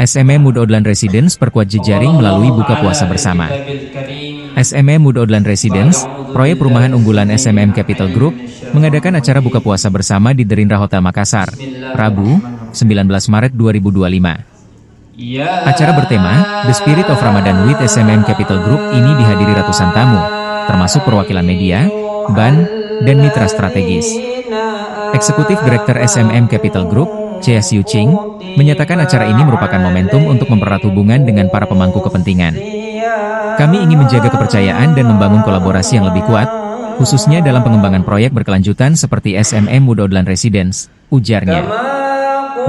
SME Muda Odlan Residence perkuat jejaring melalui buka puasa bersama. SME Muda Odlan Residence, proyek perumahan unggulan SMM Capital Group, mengadakan acara buka puasa bersama di Derindra Hotel Makassar, Rabu, 19 Maret 2025. Acara bertema, The Spirit of Ramadan with SMM Capital Group ini dihadiri ratusan tamu, termasuk perwakilan media, BAN, dan mitra strategis. Eksekutif Direktur SMM Capital Group, Chia Siu Ching, menyatakan acara ini merupakan momentum untuk mempererat hubungan dengan para pemangku kepentingan. Kami ingin menjaga kepercayaan dan membangun kolaborasi yang lebih kuat, khususnya dalam pengembangan proyek berkelanjutan seperti SMM Muda Odlan Residence, ujarnya.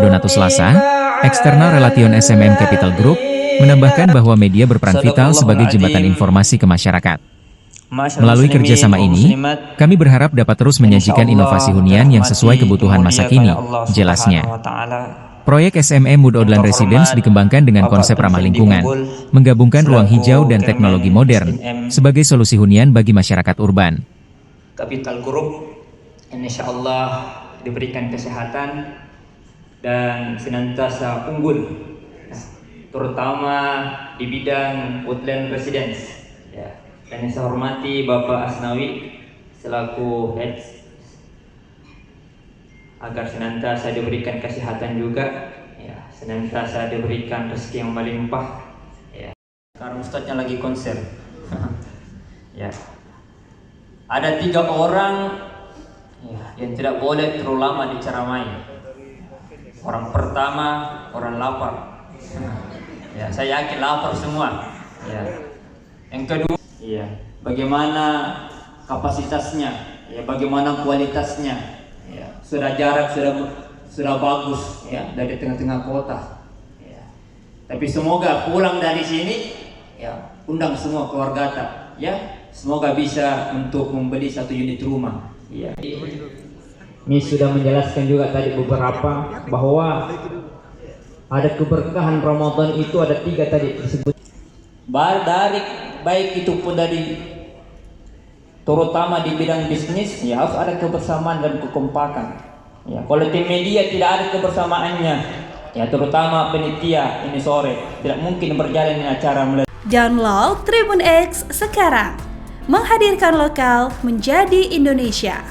Donatus Lasa, Eksternal Relation SMM Capital Group, menambahkan bahwa media berperan vital sebagai jembatan informasi ke masyarakat. Melalui kerjasama ini, kami berharap dapat terus menyajikan inovasi hunian yang sesuai kebutuhan masa kini, jelasnya. Proyek SMM Muda Odlan Residence dikembangkan dengan konsep ramah lingkungan, menggabungkan ruang hijau dan teknologi modern, sebagai solusi hunian bagi masyarakat urban. Capital Group, insyaallah diberikan kesehatan dan senantiasa unggul, terutama di bidang Woodland Residence. Dan yang saya hormati Bapak Asnawi selaku head, agar senantiasa diberikan kesehatan juga, senantiasa diberikan rezeki yang melimpah. Sekarang ustadznya lagi konser. Ada 3 orang yang tidak boleh terlalu lama diceramai. Orang pertama, orang lapar. Saya yakin lapar semua. Yang kedua, bagaimana kapasitasnya, bagaimana kualitasnya, sudah jarak sudah bagus, dari tengah-tengah kota. Tapi semoga pulang dari sini, undang semua keluarga, semoga bisa untuk membeli 1 unit rumah. Ini sudah menjelaskan juga tadi beberapa bahwa ada keberkahan Ramadan itu ada 3 tadi disebut. Dari baik itu pun dari terutama di bidang bisnis, harus ada kebersamaan dan kekompakan. Kalau tim media tidak ada kebersamaannya, terutama penitia ini sore, tidak mungkin berjalan acara. Download Tribun X sekarang, menghadirkan lokal menjadi Indonesia.